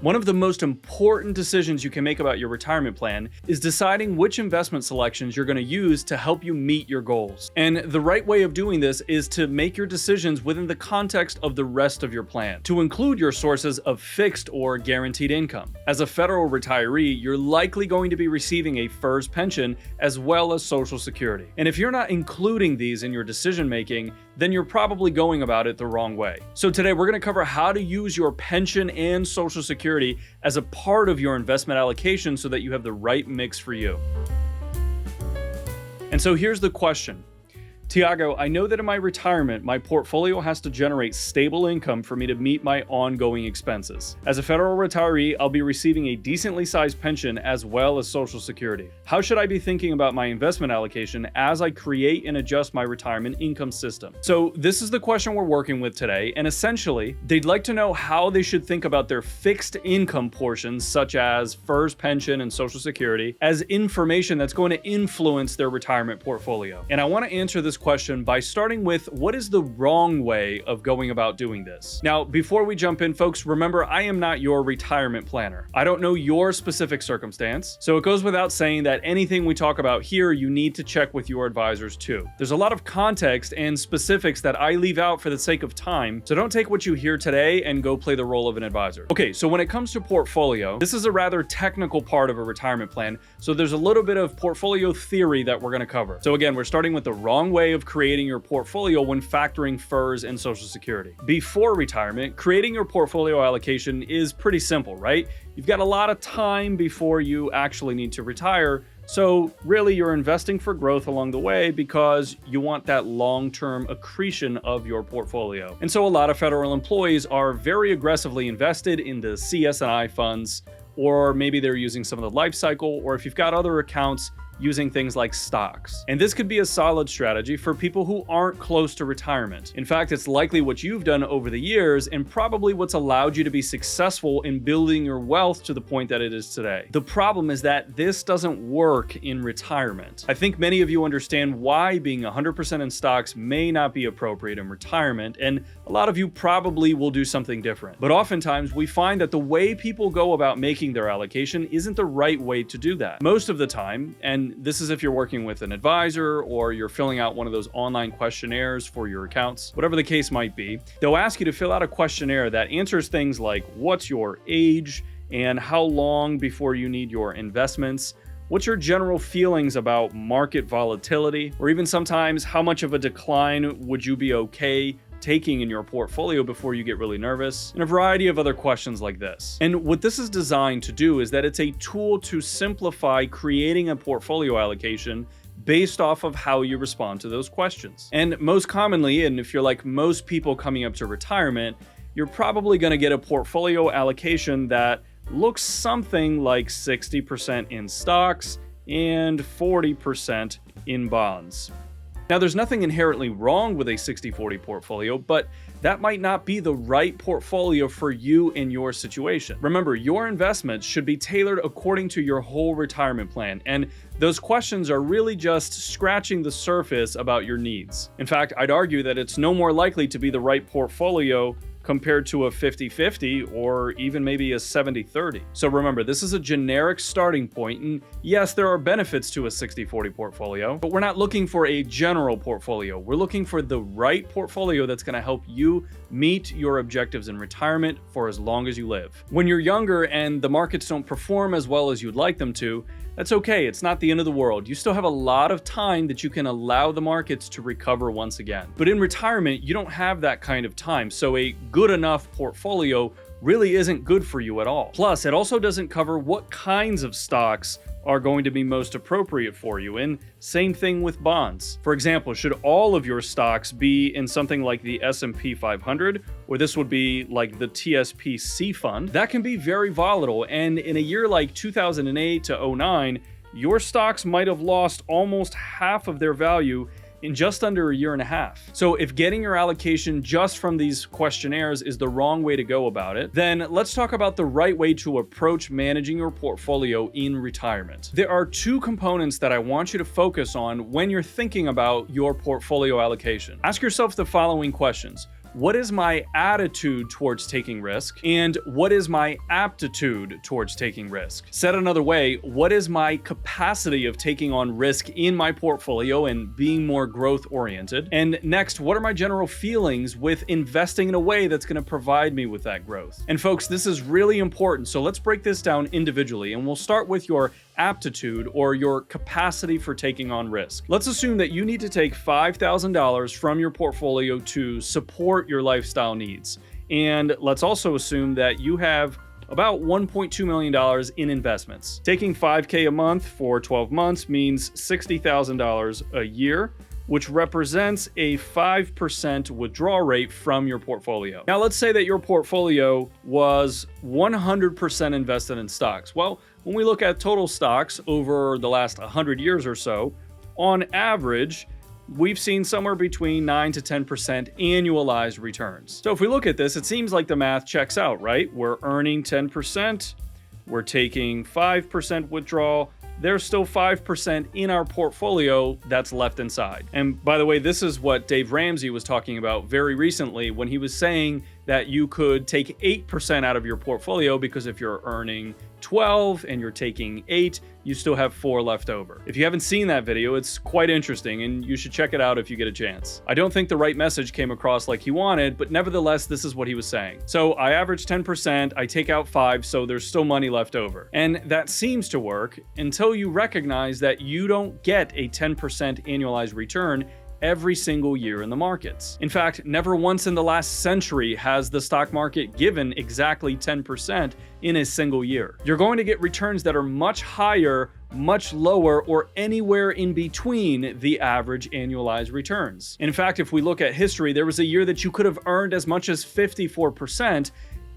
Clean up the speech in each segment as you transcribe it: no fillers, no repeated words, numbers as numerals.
One of the most important decisions you can make about your retirement plan is deciding which investment selections you're going to use to help you meet your goals. And the right way of doing this is to make your decisions within the context of the rest of your plan, to include your sources of fixed or guaranteed income. As a federal retiree, you're likely going to be receiving a FERS pension as well as Social Security. And if you're not including these in your decision making, then you're probably going about it the wrong way. So today we're going to cover how to use your pension and Social Security as a part of your investment allocation so that you have the right mix for you. And so here's the question. Tiago, I know that in my retirement, my portfolio has to generate stable income for me to meet my ongoing expenses. As a federal retiree, I'll be receiving a decently sized pension as well as Social Security. How should I be thinking about my investment allocation as I create and adjust my retirement income system? So this is the question we're working with today, and essentially, they'd like to know how they should think about their fixed income portions, such as FERS pension and Social Security, as information that's going to influence their retirement portfolio. And I want to answer this question by starting with what is the wrong way of going about doing this. Now, before we jump in, folks, remember I am not your retirement planner. I don't know your specific circumstance, so it goes without saying that anything we talk about here, you need to check with your advisors too. There's a lot of context and specifics that I leave out for the sake of time, so don't take what you hear today and go play the role of an advisor. Okay, so when it comes to portfolio, this is a rather technical part of a retirement plan, so there's a little bit of portfolio theory that we're going to cover. So again, we're starting with the wrong way of creating your portfolio when factoring FERS and Social Security. Before retirement, creating your portfolio allocation is pretty simple, right? You've got a lot of time before you actually need to retire, so really you're investing for growth along the way because you want that long-term accretion of your portfolio. And so a lot of federal employees are very aggressively invested in the CS&I funds, or maybe they're using some of the life cycle, or if you've got other accounts, using things like stocks. And this could be a solid strategy for people who aren't close to retirement. In fact, it's likely what you've done over the years and probably what's allowed you to be successful in building your wealth to the point that it is today. The problem is that this doesn't work in retirement. I think many of you understand why being 100% in stocks may not be appropriate in retirement, and a lot of you probably will do something different. But oftentimes we find that the way people go about making their allocation isn't the right way to do that. Most of the time, and this is if you're working with an advisor or you're filling out one of those online questionnaires for your accounts, whatever the case might be, they'll ask you to fill out a questionnaire that answers things like what's your age and how long before you need your investments, what's your general feelings about market volatility, or even sometimes how much of a decline would you be okay taking in your portfolio before you get really nervous, and a variety of other questions like this. And what this is designed to do is that it's a tool to simplify creating a portfolio allocation based off of how you respond to those questions. And most commonly, and if you're like most people coming up to retirement, you're probably going to get a portfolio allocation that looks something like 60% in stocks and 40% in bonds. Now, there's nothing inherently wrong with a 60-40 portfolio, but that might not be the right portfolio for you in your situation. Remember, your investments should be tailored according to your whole retirement plan, and those questions are really just scratching the surface about your needs. In fact, I'd argue that it's no more likely to be the right portfolio compared to a 50-50 or even maybe a 70-30. So remember, this is a generic starting point, and yes, there are benefits to a 60-40 portfolio, but we're not looking for a general portfolio. We're looking for the right portfolio that's going to help you meet your objectives in retirement for as long as you live. When you're younger and the markets don't perform as well as you'd like them to, that's okay. It's not the end of the world. You still have a lot of time that you can allow the markets to recover once again. But in retirement, you don't have that kind of time. So a good enough portfolio really isn't good for you at all. Plus, it also doesn't cover what kinds of stocks are going to be most appropriate for you. And same thing with bonds. For example, should all of your stocks be in something like the S&P 500, or this would be like the TSP C fund? That can be very volatile. And in a year like 2008 to 09, your stocks might have lost almost half of their value in just under a year and a half. So if getting your allocation just from these questionnaires is the wrong way to go about it, then let's talk about the right way to approach managing your portfolio in retirement. There are two components that I want you to focus on when you're thinking about your portfolio allocation. Ask yourself the following questions. what is my attitude towards taking risk, and what is my aptitude towards taking risk? Said another way, what is my capacity of taking on risk in my portfolio and being more growth oriented? And next, what are my general feelings with investing in a way that's going to provide me with that growth? And folks, this is really important, so let's break this down individually, and we'll start with your aptitude or your capacity for taking on risk. Let's assume that you need to take $5,000 from your portfolio to support your lifestyle needs. And let's also assume that you have about $1.2 million in investments. Taking $5K a month for 12 months means $60,000 a year, which represents a 5% withdrawal rate from your portfolio. Now, let's say that your portfolio was 100% invested in stocks. Well, when we look at total stocks over the last 100 years or so, on average, we've seen somewhere between 9 to 10% annualized returns. So if we look at this, it seems like the math checks out, right? We're earning 10%, we're taking 5% withdrawal, there's still 5% in our portfolio that's left inside. And by the way, this is what Dave Ramsey was talking about very recently when he was saying that you could take 8% out of your portfolio because if you're earning 12 and you're taking 8, you still have 4 left over. If you haven't seen that video, it's quite interesting and you should check it out if you get a chance. I don't think the right message came across like he wanted, but nevertheless, this is what he was saying. So I average 10%, I take out 5, so there's still money left over. And that seems to work until you recognize that you don't get a 10% annualized return every single year in the markets. In fact, never once in the last century has the stock market given exactly 10% in a single year. You're going to get returns that are much higher, much lower, or anywhere in between the average annualized returns. In fact, if we look at history, there was a year that you could have earned as much as 54%,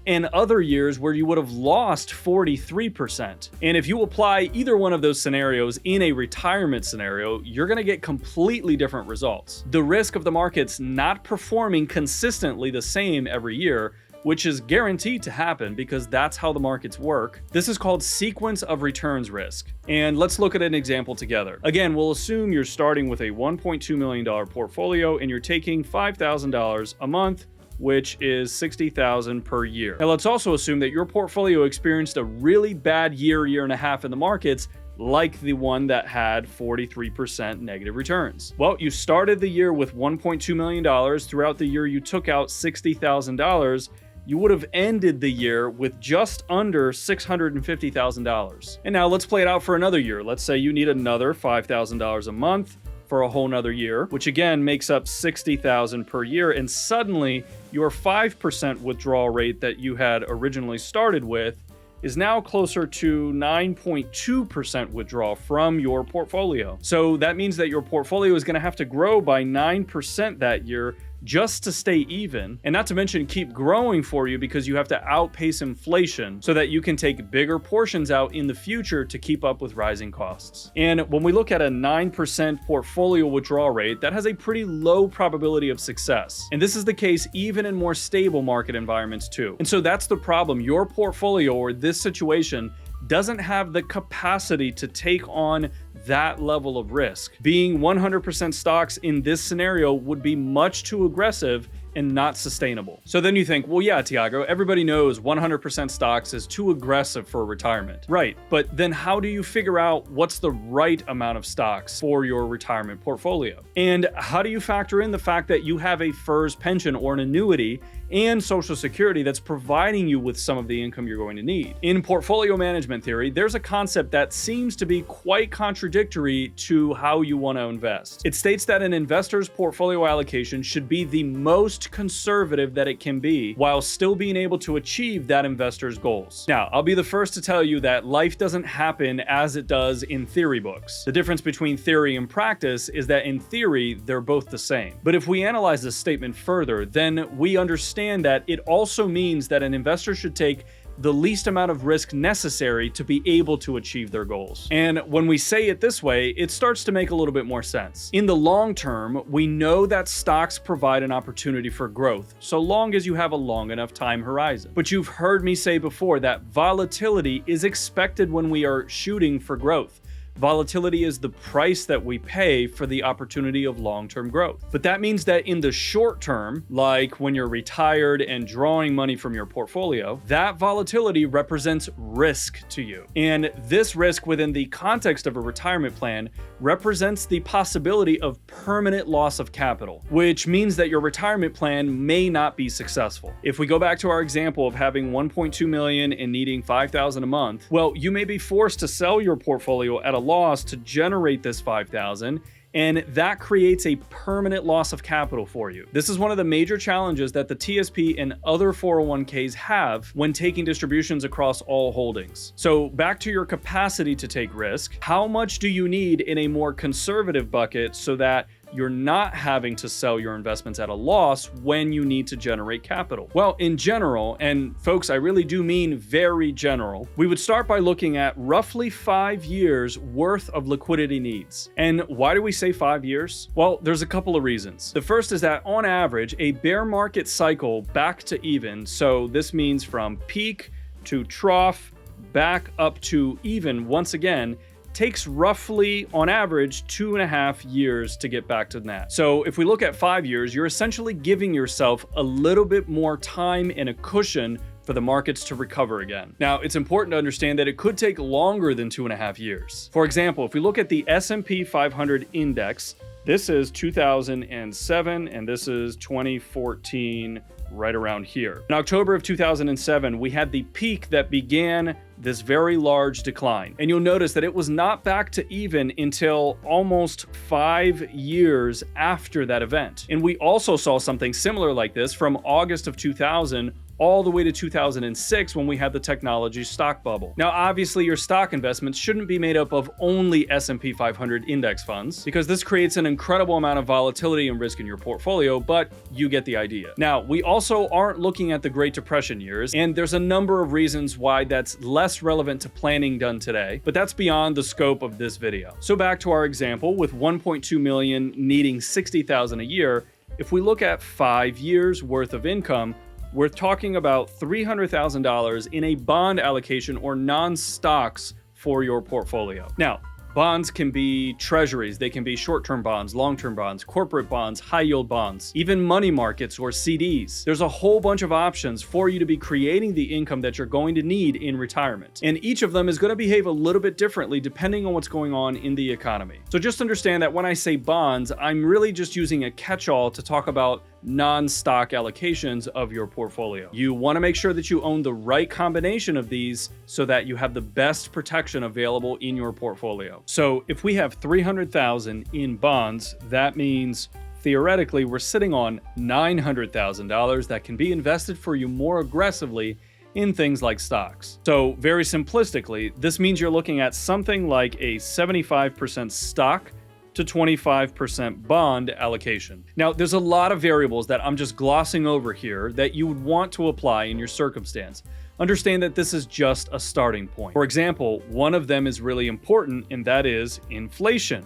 and other years where you would have lost 43%. And if you apply either one of those scenarios in a retirement scenario, you're going to get completely different results. The risk of the markets not performing consistently the same every year, which is guaranteed to happen because that's how the markets work. This is called sequence of returns risk. And let's look at an example together. Again, we'll assume you're starting with a $1.2 million portfolio and you're taking $5,000 a month, which is $60,000 per year. Now let's also assume that your portfolio experienced a really bad year and a half in the markets, like the one that had 43% negative returns. Well, you started the year with $1.2 million. Throughout the year, you took out $60,000. You would have ended the year with just under $650,000. And now let's play it out for another year. Let's say you need another $5,000 a month for a whole nother year, which again makes up $60,000 per year. And suddenly your 5% withdrawal rate that you had originally started with is now closer to 9.2% withdrawal from your portfolio. So that means that your portfolio is going to have to grow by 9% that year just to stay even, and not to mention keep growing for you because you have to outpace inflation so that you can take bigger portions out in the future to keep up with rising costs. And when we look at a 9% portfolio withdrawal rate, that has a pretty low probability of success. And this is the case even in more stable market environments too. And so that's the problem. Your portfolio or this situation doesn't have the capacity to take on that level of risk. Being 100% stocks in this scenario would be much too aggressive and not sustainable. So then you think, well, yeah, Tiago, everybody knows 100% stocks is too aggressive for retirement. Right, but then how do you figure out what's the right amount of stocks for your retirement portfolio? And how do you factor in the fact that you have a FERS pension or an annuity and Social Security that's providing you with some of the income you're going to need? In portfolio management theory, there's a concept that seems to be quite contradictory to how you want to invest. It states that an investor's portfolio allocation should be the most conservative that it can be while still being able to achieve that investor's goals. Now, I'll be the first to tell you that life doesn't happen as it does in theory books. The difference between theory and practice is that in theory, they're both the same. But if we analyze this statement further, then we understand that it also means that an investor should take the least amount of risk necessary to be able to achieve their goals. And when we say it this way, it starts to make a little bit more sense. In the long term, we know that stocks provide an opportunity for growth, so long as you have a long enough time horizon. But you've heard me say before that volatility is expected when we are shooting for growth. Volatility is the price that we pay for the opportunity of long-term growth. But that means that in the short term, like when you're retired and drawing money from your portfolio, that volatility represents risk to you. And this risk within the context of a retirement plan represents the possibility of permanent loss of capital, which means that your retirement plan may not be successful. If we go back to our example of having 1.2 million and needing 5,000 a month, well, you may be forced to sell your portfolio at a loss to generate this 5,000, and that creates a permanent loss of capital for you. This is one of the major challenges that the TSP and other 401ks have when taking distributions across all holdings. So back to your capacity to take risk, how much do you need in a more conservative bucket so that you're not having to sell your investments at a loss when you need to generate capital? Well, in general, and folks, I really do mean very general, we would start by looking at roughly 5 years worth of liquidity needs. And why do we say 5 years? Well, there's a couple of reasons. The first is that on average, a bear market cycle back to even, so this means from peak to trough, back up to even once again, takes roughly, on average, 2.5 years to get back to that. So if we look at 5 years, you're essentially giving yourself a little bit more time and a cushion for the markets to recover again. Now, it's important to understand that it could take longer than 2.5 years. For example, if we look at the S&P 500 index, this is 2007 and this is 2014, right around here. In October of 2007, we had the peak that began this very large decline. And you'll notice that it was not back to even until almost 5 years after that event. And we also saw something similar like this from August of 2000 all the way to 2006 when we had the technology stock bubble. Now, obviously, your stock investments shouldn't be made up of only S&P 500 index funds, because this creates an incredible amount of volatility and risk in your portfolio, but you get the idea. Now, we also aren't looking at the Great Depression years, and there's a number of reasons why that's less relevant to planning done today, but that's beyond the scope of this video. So back to our example, with 1.2 million needing 60,000 a year, if we look at 5 years worth of income, we're talking about $300,000 in a bond allocation or non-stocks for your portfolio. Now, bonds can be treasuries, they can be short-term bonds, long-term bonds, corporate bonds, high-yield bonds, even money markets or CDs. There's a whole bunch of options for you to be creating the income that you're going to need in retirement. And each of them is going to behave a little bit differently depending on what's going on in the economy. So just understand that when I say bonds, I'm really just using a catch-all to talk about non-stock allocations of your portfolio. You want to make sure that you own the right combination of these so that you have the best protection available in your portfolio. So if we have $300,000 in bonds, that means theoretically we're sitting on $900,000 that can be invested for you more aggressively in things like stocks. So very simplistically, this means you're looking at something like a 75% stock to 25% bond allocation. Now, there's a lot of variables that I'm just glossing over here that you would want to apply in your circumstance. Understand that this is just a starting point. For example, one of them is really important, and that is inflation.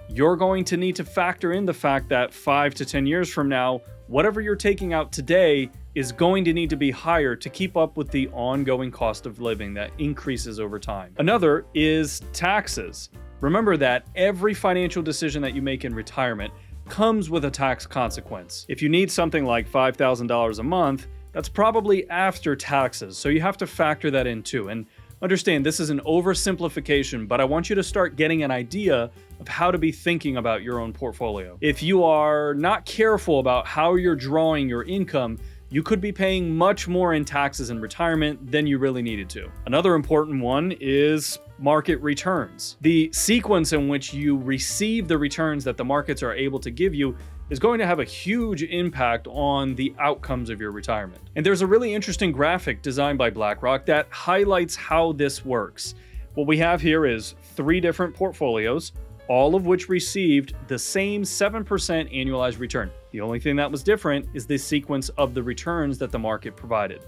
You're going to need to factor in the fact that 5 to 10 years from now, whatever you're taking out today is going to need to be higher to keep up with the ongoing cost of living that increases over time. Another is taxes. Remember that every financial decision that you make in retirement comes with a tax consequence. If you need something like $5,000 a month, that's probably after taxes, so you have to factor that in too. And understand, this is an oversimplification, but I want you to start getting an idea of how to be thinking about your own portfolio. If you are not careful about how you're drawing your income, you could be paying much more in taxes in retirement than you really needed to. Another important one is market returns. The sequence in which you receive the returns that the markets are able to give you is going to have a huge impact on the outcomes of your retirement. And there's a really interesting graphic designed by BlackRock that highlights how this works. What we have here is 3 different portfolios, all of which received the same 7% annualized return. The only thing that was different is the sequence of the returns that the market provided.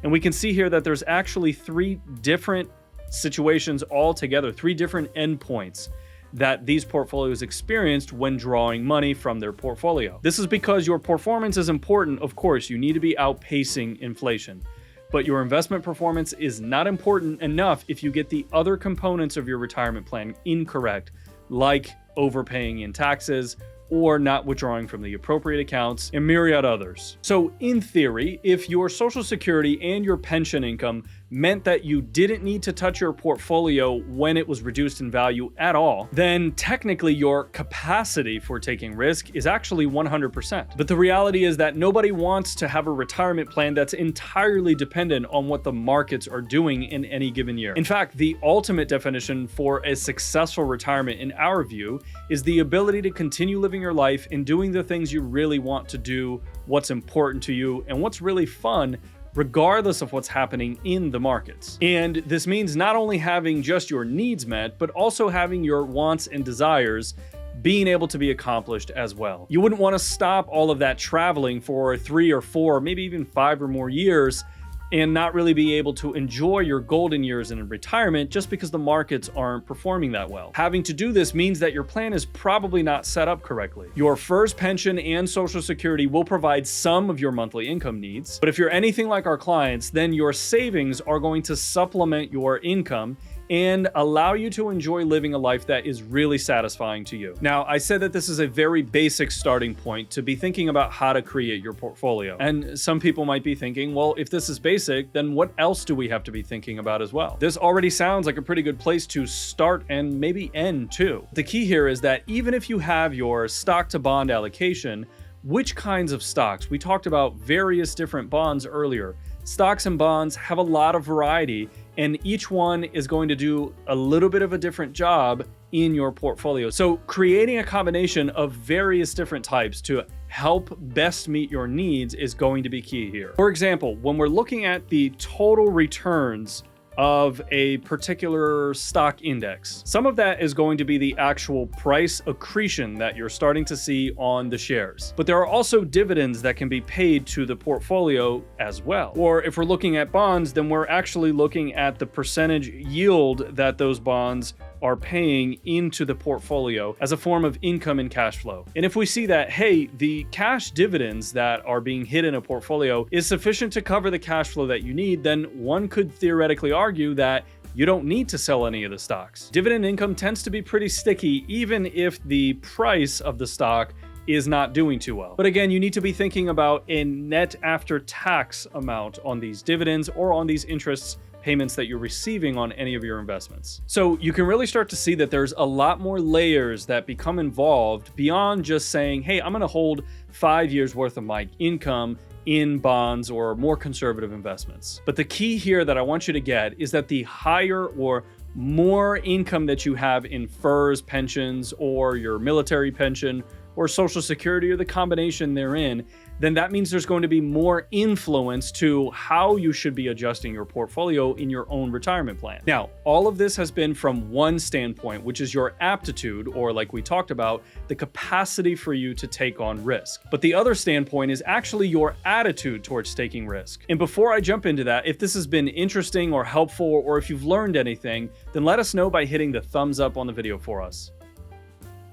And we can see here that there's actually 3 different situations altogether, 3 different endpoints that these portfolios experienced when drawing money from their portfolio. This is because your performance is important. Of course, you need to be outpacing inflation. but your investment performance is not important enough if you get the other components of your retirement plan incorrect, like overpaying in taxes, or not withdrawing from the appropriate accounts, and myriad others. So in theory, if your Social Security and your pension income meant that you didn't need to touch your portfolio when it was reduced in value at all, then technically your capacity for taking risk is actually 100%. But the reality is that nobody wants to have a retirement plan that's entirely dependent on what the markets are doing in any given year. In fact, the ultimate definition for a successful retirement, in our view, is the ability to continue living your life and doing the things you really want to do, what's important to you, and what's really fun, regardless of what's happening in the markets. And this means not only having just your needs met, but also having your wants and desires being able to be accomplished as well. You wouldn't want to stop all of that traveling for 3 or 4, maybe even 5 or more years and not really be able to enjoy your golden years in retirement just because the markets aren't performing that well. Having to do this means that your plan is probably not set up correctly. Your FERS pension and Social Security will provide some of your monthly income needs, but if you're anything like our clients, then your savings are going to supplement your income and allow you to enjoy living a life that is really satisfying to you. Now, I said that this is a very basic starting point to be thinking about how to create your portfolio. And some people might be thinking, well, if this is basic, then what else do we have to be thinking about as well? This already sounds like a pretty good place to start and maybe end too. The key here is that even if you have your stock to bond allocation, which kinds of stocks? We talked about various different bonds earlier. Stocks and bonds have a lot of variety, and each one is going to do a little bit of a different job in your portfolio. So creating a combination of various different types to help best meet your needs is going to be key here. For example, when we're looking at the total returns of a particular stock index, some of that is going to be the actual price accretion that you're starting to see on the shares. But there are also dividends that can be paid to the portfolio as well. Or if we're looking at bonds, then we're actually looking at the percentage yield that those bonds are paying into the portfolio as a form of income and cash flow. And if we see that, hey, the cash dividends that are being hit in a portfolio is sufficient to cover the cash flow that you need, then one could theoretically argue that you don't need to sell any of the stocks. Dividend income tends to be pretty sticky, even if the price of the stock is not doing too well. But again, you need to be thinking about a net after tax amount on these dividends or on these interests payments that you're receiving on any of your investments. So you can really start to see that there's a lot more layers that become involved beyond just saying, hey, I'm going to hold 5 years worth of my income in bonds or more conservative investments. But the key here that I want you to get is that the higher or more income that you have in FERS pensions or your military pension or Social Security or the combination therein, then that means there's going to be more influence to how you should be adjusting your portfolio in your own retirement plan. Now, all of this has been from one standpoint, which is your aptitude, or like we talked about, the capacity for you to take on risk. But the other standpoint is actually your attitude towards taking risk. And before I jump into that, if this has been interesting or helpful, or if you've learned anything, then let us know by hitting the thumbs up on the video for us.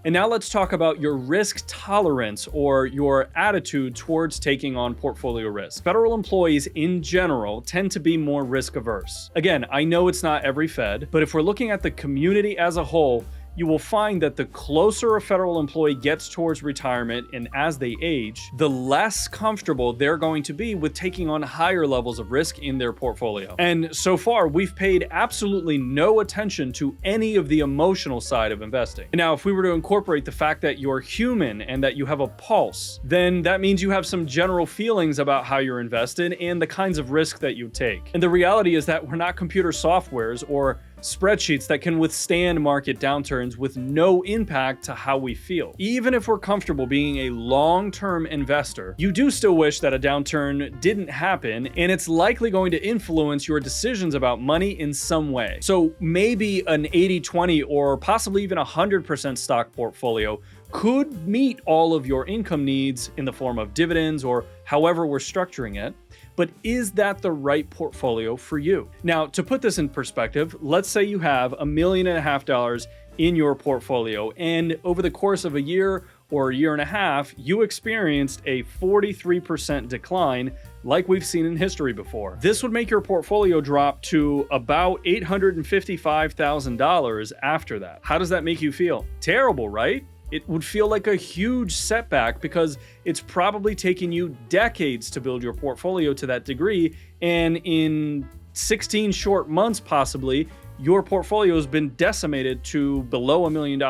And now let's talk about your risk tolerance or your attitude towards taking on portfolio risk. Federal employees in general tend to be more risk averse. Again, I know it's not every Fed, but if we're looking at the community as a whole, you will find that the closer a federal employee gets towards retirement and as they age, the less comfortable they're going to be with taking on higher levels of risk in their portfolio. And so far, we've paid absolutely no attention to any of the emotional side of investing. Now, if we were to incorporate the fact that you're human and that you have a pulse, then that means you have some general feelings about how you're invested and the kinds of risk that you take. And the reality is that we're not computer softwares or spreadsheets that can withstand market downturns with no impact to how we feel. Even if we're comfortable being a long-term investor, you do still wish that a downturn didn't happen, and it's likely going to influence your decisions about money in some way. So maybe an 80-20 or possibly even 100% stock portfolio could meet all of your income needs in the form of dividends or however we're structuring it. But is that the right portfolio for you? Now, to put this in perspective, let's say you have $1.5 million in your portfolio, and over the course of a year or a year and a half, you experienced a 43% decline, like we've seen in history before. This would make your portfolio drop to about $855,000 after that. How does that make you feel? Terrible, right? It would feel like a huge setback because it's probably taken you decades to build your portfolio to that degree, and in 16 short months possibly, your portfolio has been decimated to below $1 million.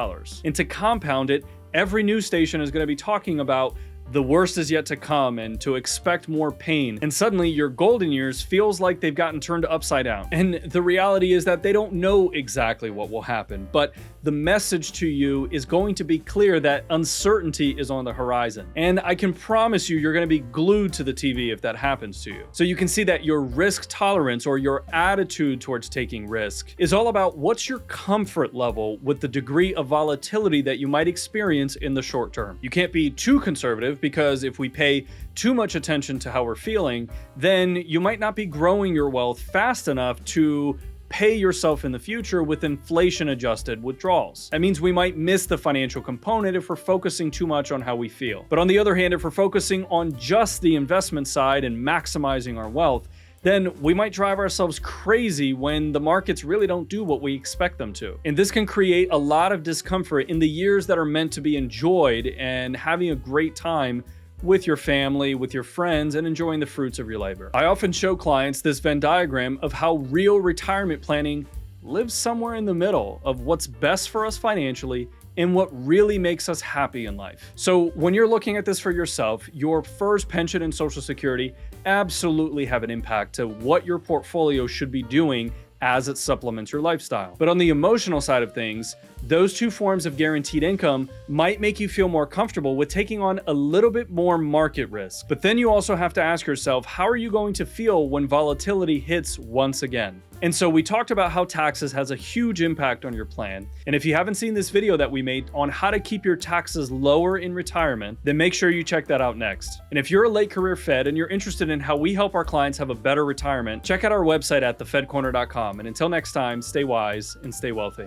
And to compound it, every news station is going to be talking about the worst is yet to come and to expect more pain. And suddenly your golden years feels like they've gotten turned upside down. And the reality is that they don't know exactly what will happen, but the message to you is going to be clear that uncertainty is on the horizon. And I can promise you're going to be glued to the TV if that happens to you. So you can see that your risk tolerance, or your attitude towards taking risk, is all about what's your comfort level with the degree of volatility that you might experience in the short term. You can't be too conservative, because if we pay too much attention to how we're feeling, then you might not be growing your wealth fast enough to pay yourself in the future with inflation-adjusted withdrawals. That means we might miss the financial component if we're focusing too much on how we feel. But on the other hand, if we're focusing on just the investment side and maximizing our wealth, then we might drive ourselves crazy when the markets really don't do what we expect them to. And this can create a lot of discomfort in the years that are meant to be enjoyed and having a great time with your family, with your friends, and enjoying the fruits of your labor. I often show clients this Venn diagram of how real retirement planning lives somewhere in the middle of what's best for us financially and what really makes us happy in life. So when you're looking at this for yourself, your FERS pension and Social Security absolutely have an impact to what your portfolio should be doing as it supplements your lifestyle. But on the emotional side of things, those two forms of guaranteed income might make you feel more comfortable with taking on a little bit more market risk. But then you also have to ask yourself, how are you going to feel when volatility hits once again? And so we talked about how taxes has a huge impact on your plan. And if you haven't seen this video that we made on how to keep your taxes lower in retirement, then make sure you check that out next. And if you're a late career Fed and you're interested in how we help our clients have a better retirement, check out our website at thefedcorner.com. And until next time, stay wise and stay wealthy.